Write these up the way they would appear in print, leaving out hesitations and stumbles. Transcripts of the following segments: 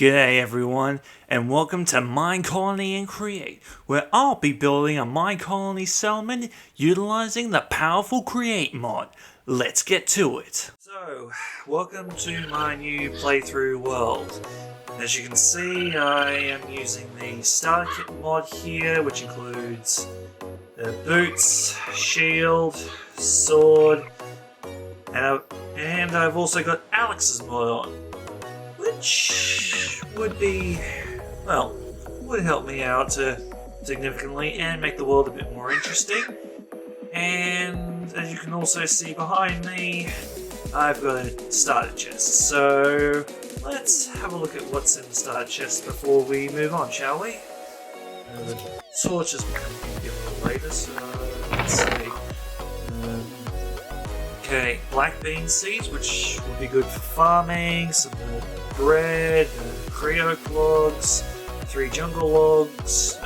G'day everyone, and welcome to Minecolony and Create, where I'll be building a Minecolony settlement utilizing the powerful Create mod. Let's get to it. So, welcome to my new playthrough world. As you can see, I am using the starter kit mod here, which includes boots, shield, sword, and I've also got Alex's mod on, which would help me out significantly and make the world a bit more interesting. And as you can also see behind me, I've got a starter chest. So let's have a look at what's in the starter chest before we move on, shall we? The torch is becoming a little later, so let's see. Okay, black bean seeds, which will be good for farming, some bread, Creoc logs, 2 jungle logs,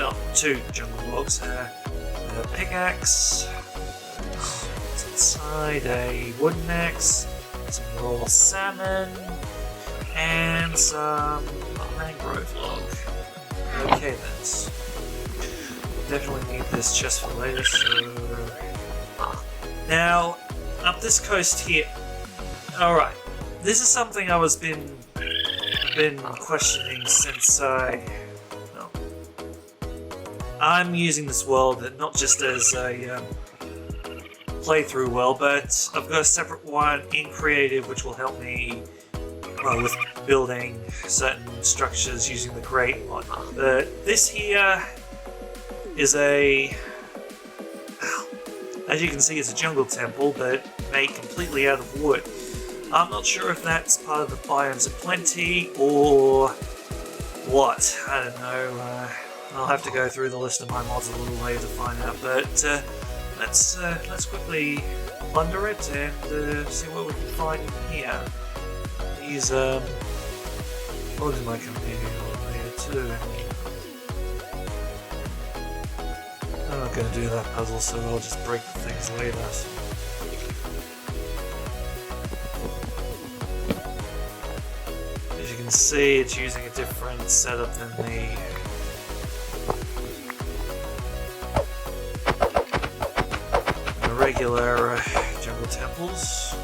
a pickaxe, what's inside, a wooden axe, some raw salmon, and some mangrove log. Okay then, definitely need this chest for later, so... Now, up this coast here, alright, this is something I was been questioning since I'm using this world not just as a playthrough world, but I've got a separate one in Creative which will help me with building certain structures using the Create mod. But this here is as you can see, it's a jungle temple, but made completely out of wood. I'm not sure if that's part of the Biomes O Plenty or what. I don't know. I'll have to go through the list of my mods a little later to find out. But let's quickly plunder it and see what we can find in here. These logs might come in here too. I'm not going to do that puzzle, so I'll just break the things later. As you can see, it's using a different setup than the regular jungle temples.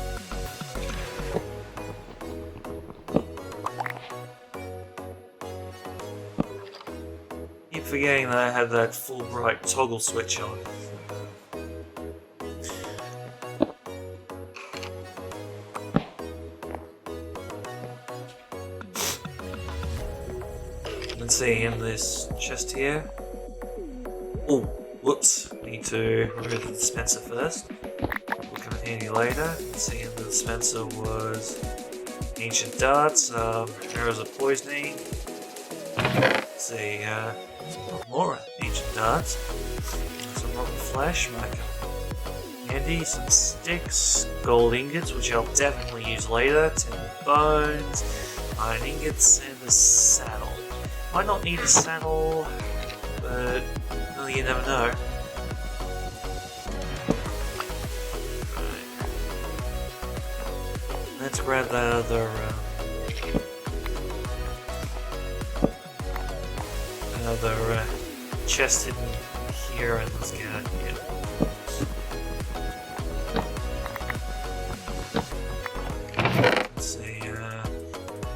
Keep forgetting that I have that full bright toggle switch on. Let's see, in this chest here. Oh, whoops! Need to remove the dispenser first. Will come in handy later. Let's see, in the dispenser was ancient darts, arrows of poisoning. Let's see, more ancient darts. Some rotten flesh, might come handy. Some sticks, gold ingots, which I'll definitely use later. 10 bones, iron ingots, and a saddle. Might not need a saddle, but well, you never know. Right. Let's grab that other chest in here and let's get it. Yeah. Let's see,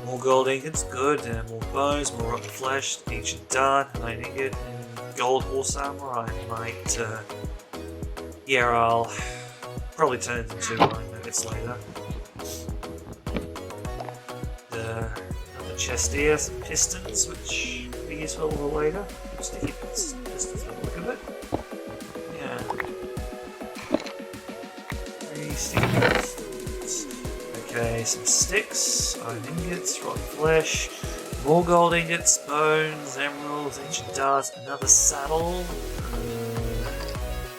more gold ingots, good, and more bones, more rotten flesh, ancient dart, iron ingot, and gold horse armor. I might, I'll probably turn it into iron nuggets later. Another chest here, some pistons, which will be useful a little later. Sticky pistons by the look of it. Yeah. 3 sticky pistons. Okay, some sticks, iron ingots, rotten flesh, more gold ingots, bones, emeralds, ancient darts, another saddle.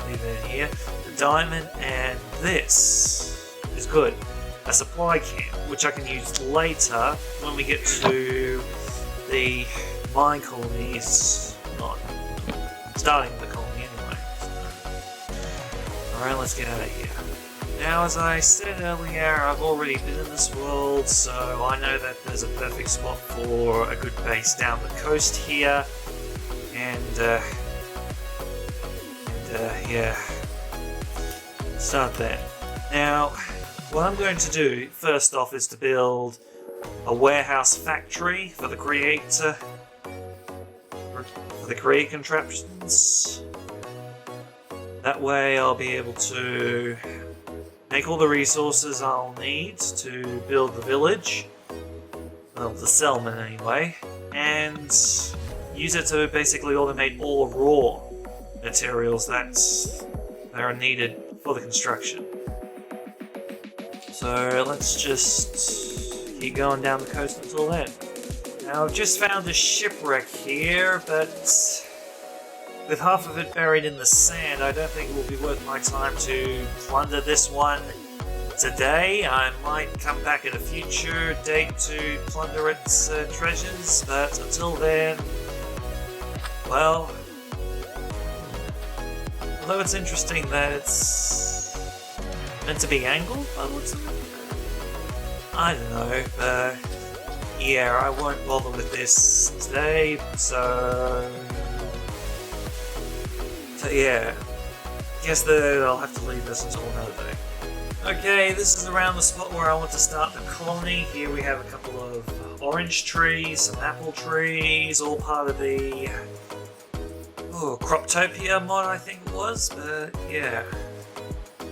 Leave it in here. The diamond, and this is good. A supply camp, which I can use later when we get to the Minecolonies. Not starting the colony anyway. Alright, let's get out of here. Now, as I said earlier, I've already been in this world, so I know that there's a perfect spot for a good base down the coast here. Yeah, start there. Now, what I'm going to do first off is to build a warehouse factory for the creator, for the create contraptions. That way I'll be able to make all the resources I'll need to build the village, well, the settlement anyway, and use it to basically automate all raw materials that are needed for the construction. So let's just keep going down the coast until then. Now I've just found a shipwreck here, but with half of it buried in the sand, I don't think it will be worth my time to plunder this one today. I might come back at a future date to plunder its treasures, but until then, well, although it's interesting that it's meant to be angled by the looks of it, I don't know, but yeah, I won't bother with this today, so yeah, guess that I'll have to leave this until another day. Okay, this is around the spot where I want to start the colony. Here we have a couple of orange trees, some apple trees, all part of the Croptopia mod, I think it was, but yeah.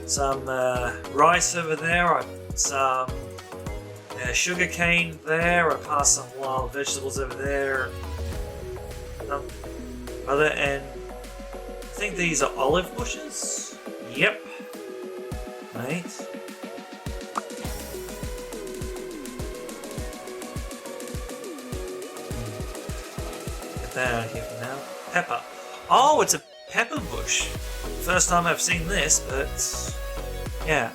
Some rice over there, some sugar cane there, I passed some wild vegetables over there. And I think these are olive bushes? Yep. Right. Get that out of here for now. Pepper. Oh, it's a pepper bush. First time I've seen this, but yeah.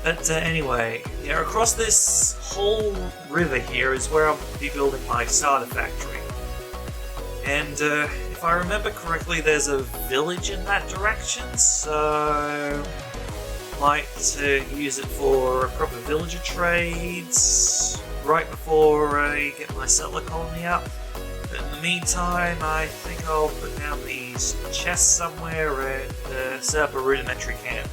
But anyway, yeah, across this whole river here is where I'll be building my starter factory. And if I remember correctly, there's a village in that direction, so might use it for proper villager trades right before I get my settler colony up. But in the meantime, I think I'll put down these chests somewhere and set up a rudimentary camp.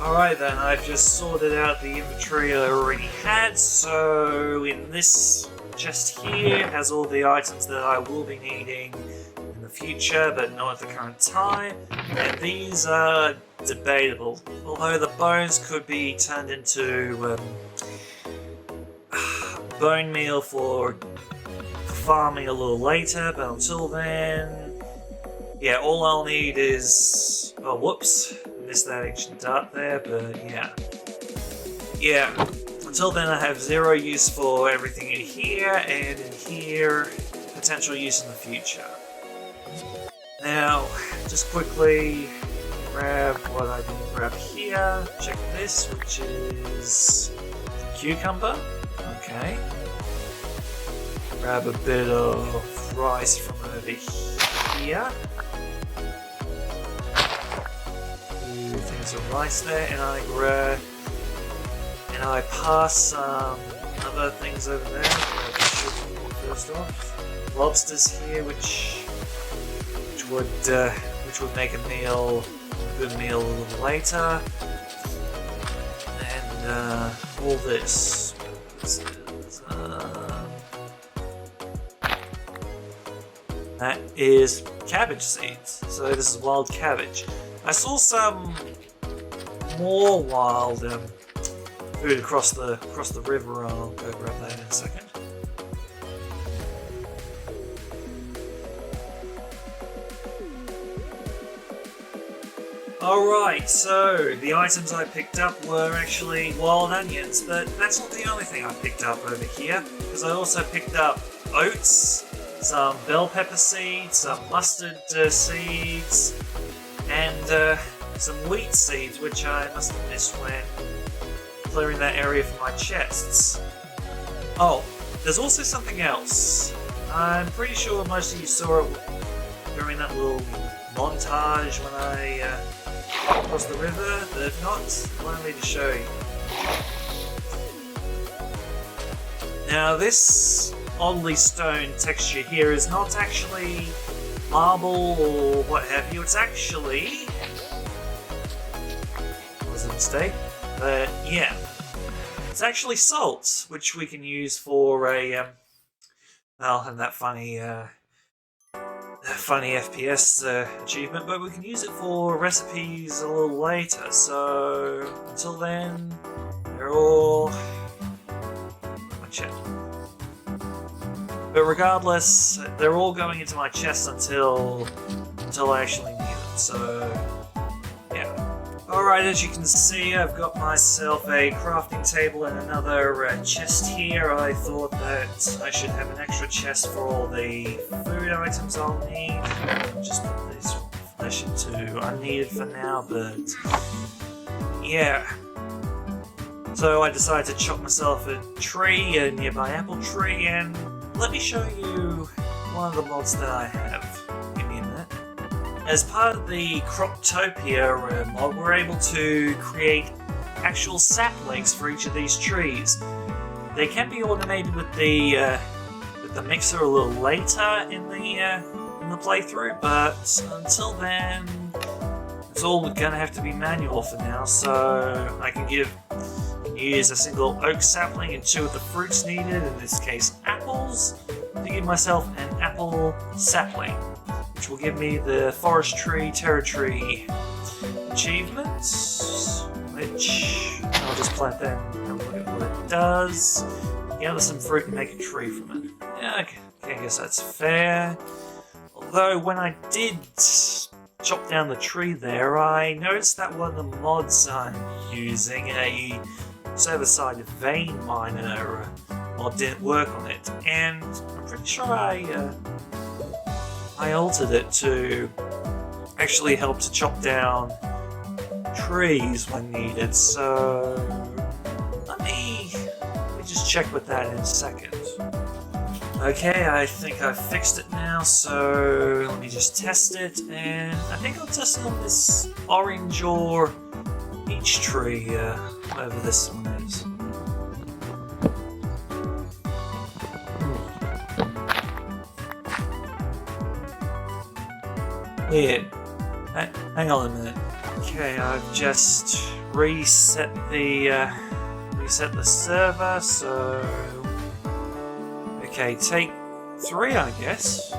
Alright then, I've just sorted out the inventory I already had, so in this chest here has all the items that I will be needing in the future, but not at the current time. And these are debatable, although the bones could be turned into bone meal for farming a little later, but until then, yeah, all I'll need is, oh whoops, missed that ancient dart there, but yeah. Yeah, until then I have zero use for everything in here, and in here, potential use in the future. Now, just quickly grab what I didn't grab here. Check this, which is cucumber. Okay. Grab a bit of rice from over here. Two things of rice there, and I pass some other things over there. First off, lobsters here, which would make a good meal a little later, and all this. That is cabbage seeds. So this is wild cabbage. I saw some more wild food across the river. I'll go grab that in a second. Alright, so the items I picked up were actually wild onions, but that's not the only thing I picked up over here, because I also picked up oats, some bell pepper seeds, some mustard seeds, and some wheat seeds, which I must have missed when clearing that area for my chests. Oh, there's also something else. I'm pretty sure most of you saw it during that little montage when I cross the river, but if not, allow me to show you. Now this oddly stone texture here is not actually marble or what have you, it's actually... was a mistake, but yeah. It's actually salt, which we can use for a, I'll have that funny FPS achievement, but we can use it for recipes a little later, so until then, they're all... my chest. But regardless, they're all going into my chest until I actually need them, so yeah. Alright, as you can see, I've got myself a crafting table and another chest here. I thought that I should have an extra chest for all the food items I'll need. Just put this flesh into unneeded for now, but yeah. So I decided to chop myself a tree, a nearby apple tree, and let me show you one of the mods that I have. Give me a minute. As part of the Croptopia mod, we're able to create actual saplings for each of these trees. They can be automated with the mixer a little later in the playthrough, but until then, it's all gonna have to be manual for now. So I can use a single oak sapling and 2 of the fruits needed, in this case apples, to give myself an apple sapling, which will give me the forestry territory achievements, which I'll just plant that and have a look at what it does. Gather some fruit and make a tree from it. Yeah, okay, I guess that's fair. Although when I did chop down the tree there, I noticed that one of the mods I'm using, a server-side vein miner mod, didn't work on it, and I'm pretty sure I altered it to actually help to chop down trees when needed, so let me just check with that in a second. Okay, I think I've fixed it now, so let me just test it, and I think I'll test it on this orange or peach tree, whatever this one is. Weird. Hang on a minute. Okay, I've just reset the server, so okay, take 3, I guess.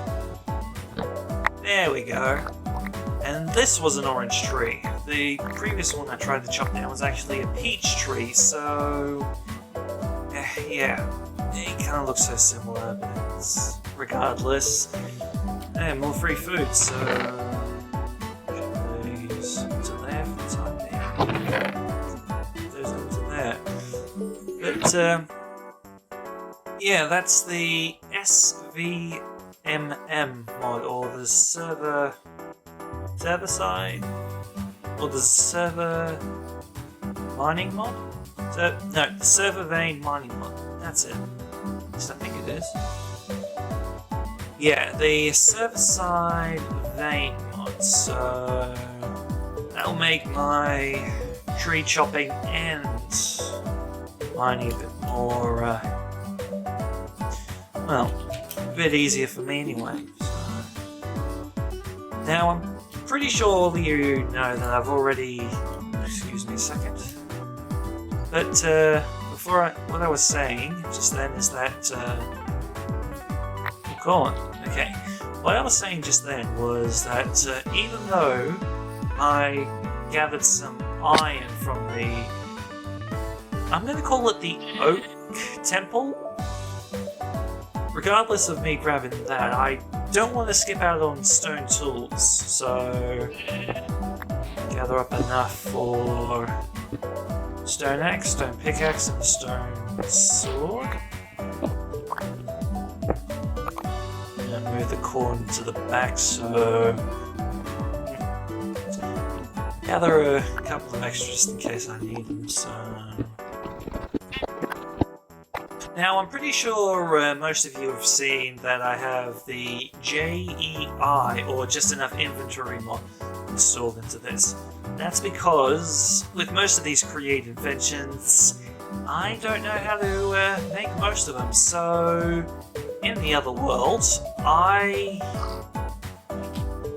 There we go. And this was an orange tree. The previous one I tried to chop down was actually a peach tree, so yeah, it kind of looks so similar, but it's, regardless. And more free food, so those to there for the time being. Those into there. But yeah, that's the SVMM mod, or the server side, or the server mining mod. No, the server vein mining mod. That's it. At least I think it is. Yeah, the server-side vein mod, so that'll make my tree chopping and mining a bit more, well, a bit easier for me anyway. So. Now, I'm pretty sure all of you know that I've already... excuse me a second. But, what I was saying just then is that, go on. Okay, what I was saying just then was that even though I gathered some iron from the... I'm going to call it the Oak Temple. Regardless of me grabbing that, I don't want to skip out on stone tools, so gather up enough for stone axe, stone pickaxe, and stone sword. Move the corn to the back, so gather a couple of extras in case I need them. So Now, I'm pretty sure most of you have seen that I have the JEI, or Just Enough Inventory mod, installed into this. That's because, with most of these create inventions, I don't know how to make most of them. So, in the other world, I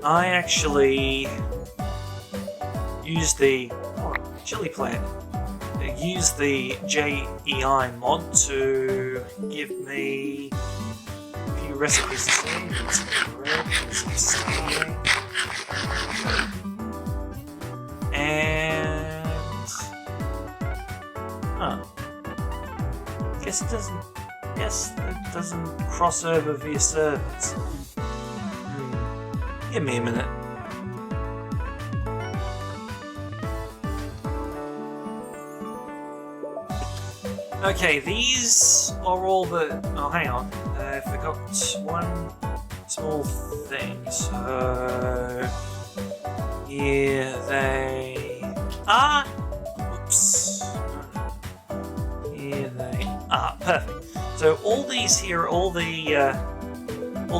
actually use the chili plant. Use the JEI mod to give me a few recipes to see. Some bread, some steaming, and guess it doesn't cross over via servers. Give me a minute. Okay, these are all the... Oh, hang on. I forgot one small thing. So... Here they are. Oops. Here they are. Perfect. So all these here are all the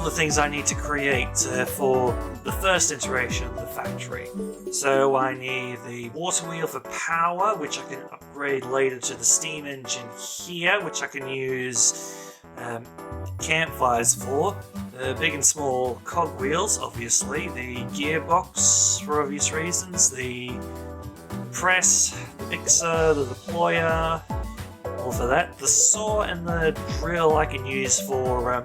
things I need to create for the first iteration of the factory. So I need the water wheel for power, which I can upgrade later to the steam engine here, which I can use campfires for. The big and small cog wheels, obviously. The gearbox, for obvious reasons. The press, the mixer, the deployer, all for that. The saw and the drill I can use for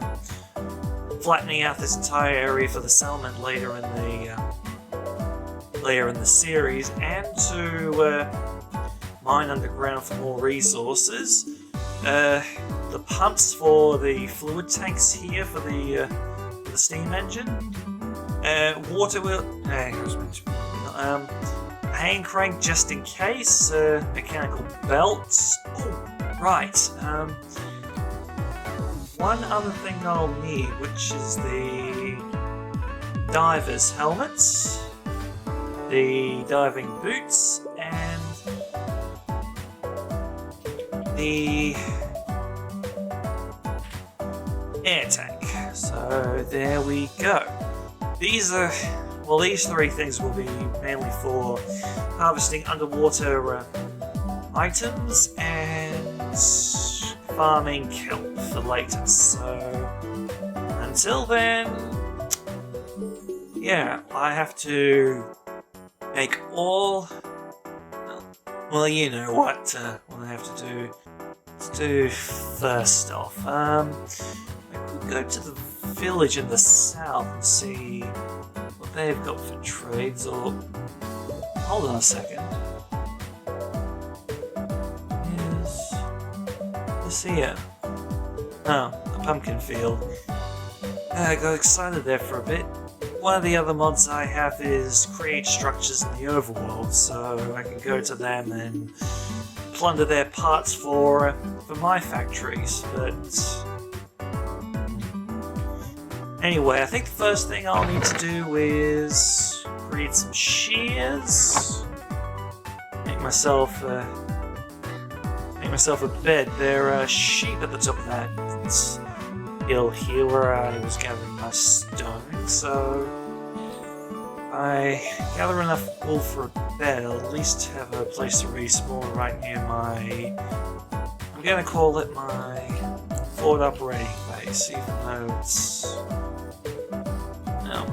flattening out this entire area for the settlement later in the series, and to mine underground for more resources. The pumps for the fluid tanks here for the steam engine. Water wheel. Hand crank just in case. Mechanical belts. Oh, right. One other thing I'll need, which is the diver's helmets, the diving boots, and the air tank. So there we go. These three things will be mainly for harvesting underwater items and farming kelp for later. So until then, yeah, I have to make all. Well, you know what I have to do. Let's do first off. I could go to the village in the south and see what they've got for trades. Or hold on a second. Is this here? Oh, a pumpkin field. I got excited there for a bit. One of the other mods I have is create structures in the overworld, so I can go to them and plunder their parts for my factories. But anyway, I think the first thing I'll need to do is create some shears. Make myself a bed. There are sheep at the top of that hill here where I was gathering my stone, so I gather enough wool for a bed. I'll at least have a place to respawn right near my... I'm gonna call it my forward operating base, even though it's... No,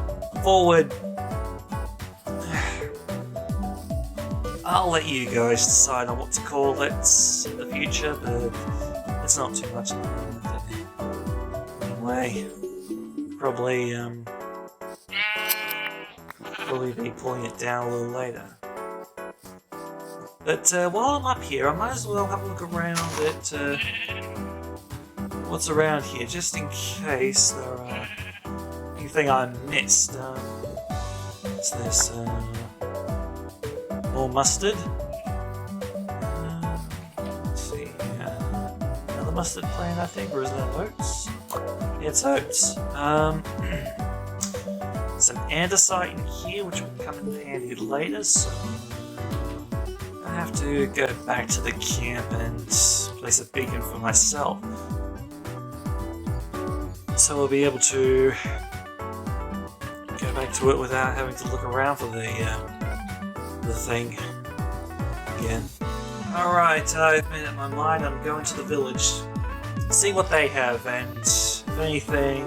forward... I'll let you guys decide on what to call it in the future, but it's not too much at the moment. Anyway, probably be pulling it down a little later. But while I'm up here, I might as well have a look around at what's around here, just in case there are anything I missed. What's this? More mustard. Let's see. Another mustard plant, I think, or is that oats? Yeah, it's oats. Some andesite in here, which will come in handy later, so I have to go back to the camp and place a beacon for myself. So we'll be able to go back to it without having to look around for the thing again. Alright, I've made up my mind. I'm going to the village. See what they have, and if anything,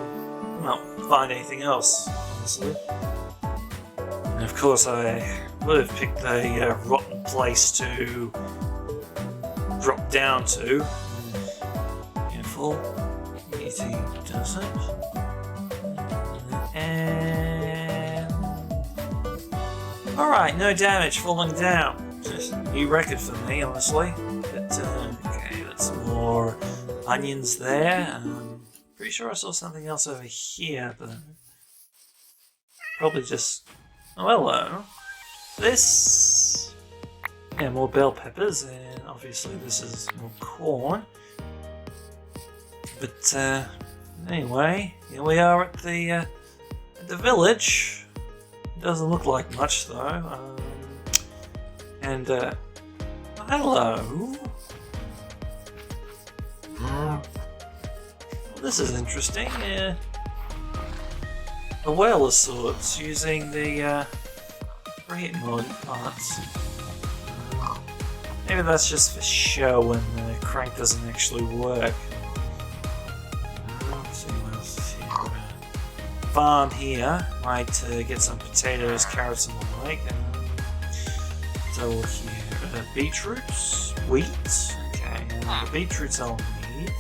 well, find anything else, honestly. And of course, I would have picked a rotten place to drop down to. Careful. Easy does it. And... Alright, no damage falling down. Just a new record for me, honestly. But, okay, that's more onions there. Pretty sure I saw something else over here, but... Probably just... Oh, hello. This... Yeah, more bell peppers, and obviously this is more corn. But, anyway, here we are at the village. It doesn't look like much, though. And, hello. Well, this is interesting. A whale of sorts, using the create mod parts. Maybe that's just for show when the crank doesn't actually work. Let's see what else is here. Farm here. Might get some potatoes, carrots, and the like. So here, beetroots, wheat. Okay, the beetroots I'll need.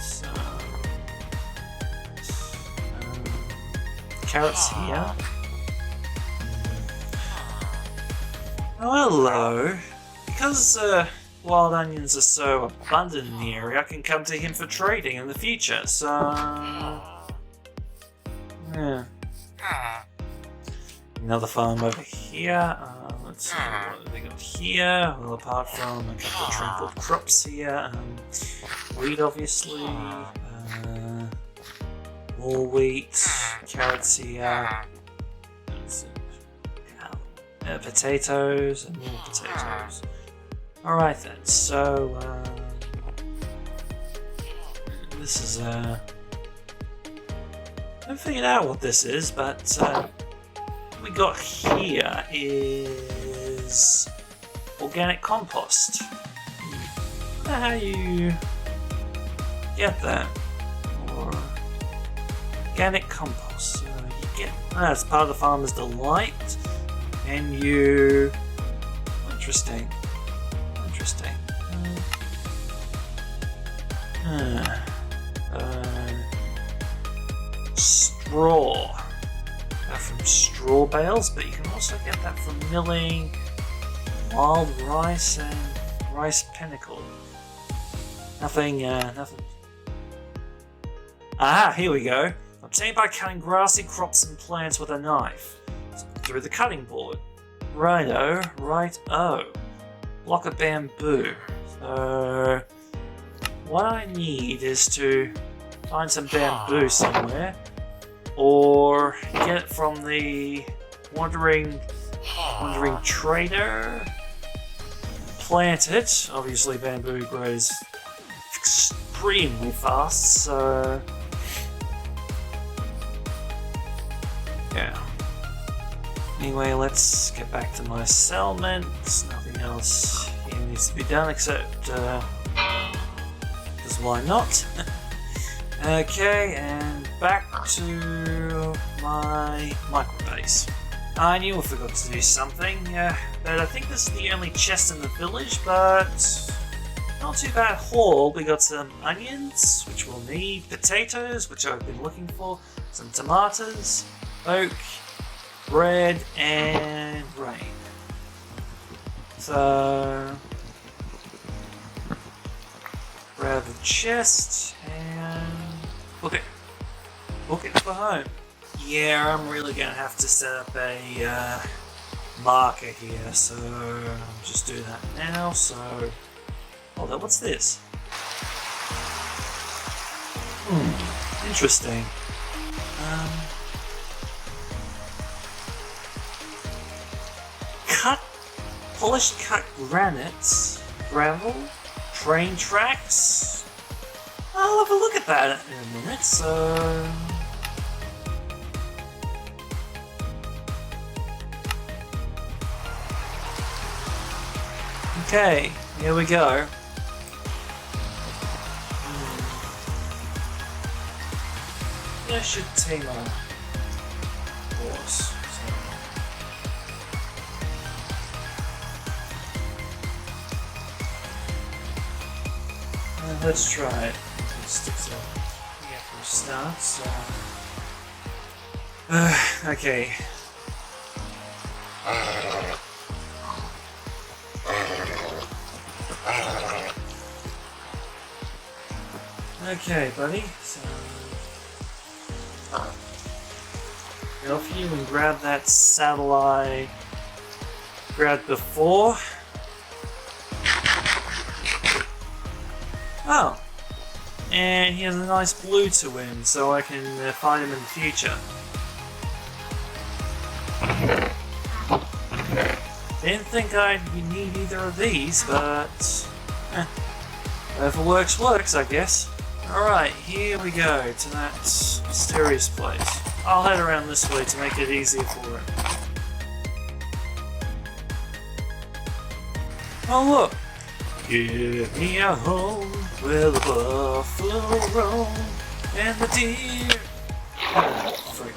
Carrots here. Oh, hello. Because wild onions are so abundant in the area, I can come to him for trading in the future, so... Yeah. Another farm over here. Let's see what they got here. Well, apart from a couple of trampled crops here. Wheat, obviously. More wheat. Carrots here. Potatoes and more potatoes. Alright then, so this is I haven't figured out what this is, but what we got here is organic compost. I don't know how you get that. Or organic compost. So you get that's part of the farmer's delight. And you... Interesting. Interesting. Straw. From straw bales, but you can also get that from milling wild rice and rice panicle. Nothing, nothing. Ah, here we go. Obtained by cutting grassy crops and plants with a knife. Through the cutting board. Righto, right-o. Block of bamboo. So, what I need is to find some bamboo somewhere, or get it from the wandering trader. Plant it. Obviously, bamboo grows extremely fast, so yeah. Anyway, let's get back to my settlements. Nothing else here needs to be done except, because why not? Okay, and back to my microbase. I knew I forgot to do something, but I think this is the only chest in the village, but not too bad haul. We got some onions, which we'll need, potatoes, which I've been looking for, some tomatoes, oak, bread, and rain. So, grab the chest and book it for home. Yeah, I'm really gonna have to set up a marker here, so I'll just do that now. So, hold on, what's this? Interesting. Polished cut granites, gravel, train tracks. I'll have a look at that in a minute. So, Okay, here we go. Yeah, I should tame a horse. Let's try it. Sticks up. Yeah, for a start. So. Okay. Okay, buddy. So. Get off you and grab that saddle I grabbed before. Oh. And he has a nice blue to him, so I can find him in the future. Didn't think I'd need either of these, but whatever works, works, I guess. Alright, here we go to that mysterious place. I'll head around this way to make it easier for him. Oh look! Give me a home where the buffalo roam and the deer. Ah, freak.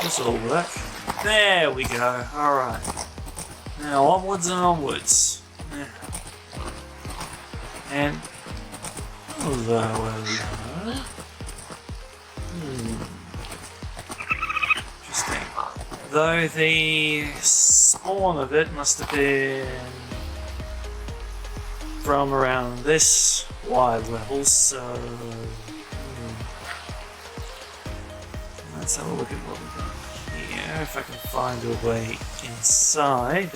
This'll work. There we go. Alright. Now onwards and onwards. And hello. Interesting. Though the spawn of it must have been from around this wide level, so let's have a look at what we've got here. If I can find a way inside.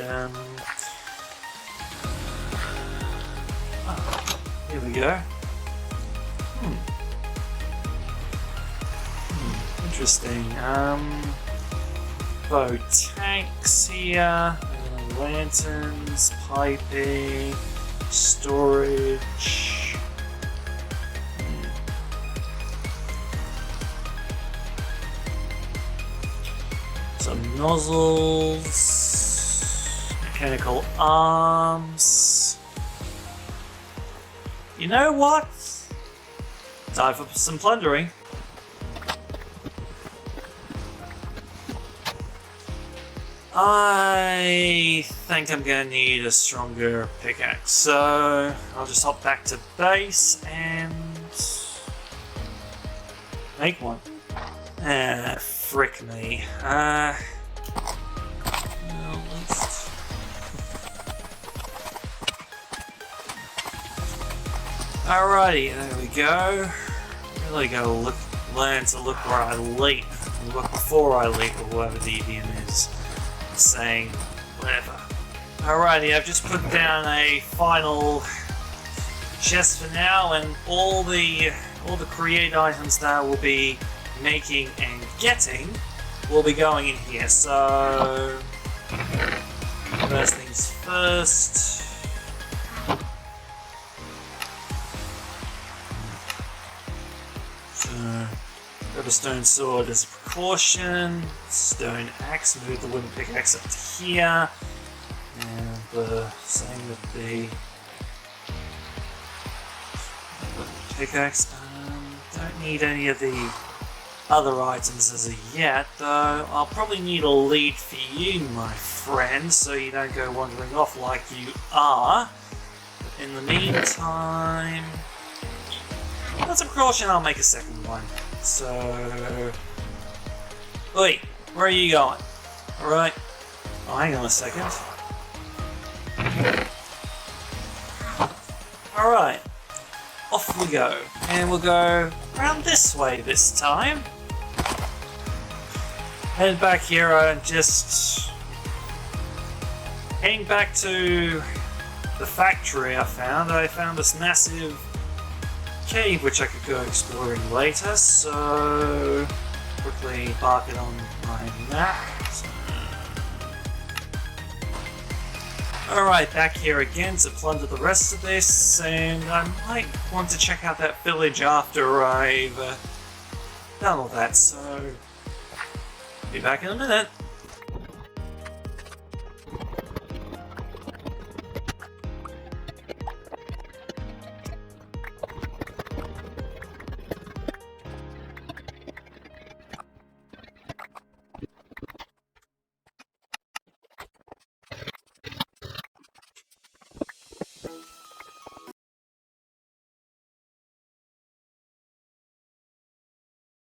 Here we go. Interesting. Both tanks here, lanterns, piping, storage. Some nozzles, mechanical arms. You know what? Time for some plundering. I think I'm gonna need a stronger pickaxe, so I'll just hop back to base and make one. Frick me. Well, let's... Alrighty, there we go. Really gotta learn to look where I leap, look before I leap, or whoever the idiom is saying, whatever. Alrighty, I've just put down a final chest for now, and all the create items that I will be making and getting will be going in here. So first things first. So grab a stone sword as a precaution. Stone axe, move the wooden pickaxe up to here. And the same with the pickaxe. Don't need any of the other items as of yet, though. I'll probably need a lead for you, my friend, so you don't go wandering off like you are. But in the meantime, as a precaution, I'll make a second one. So, wait, where are you going? Alright. Oh, hang on a second. Alright. Off we go. And we'll go around this way this time. Head back here and just heading back to the factory I found. I found this massive cave which I could go exploring later, so quickly mark it on my map. So, Alright, back here again to plunder the rest of this, and I might want to check out that village after I've done all that, so be back in a minute.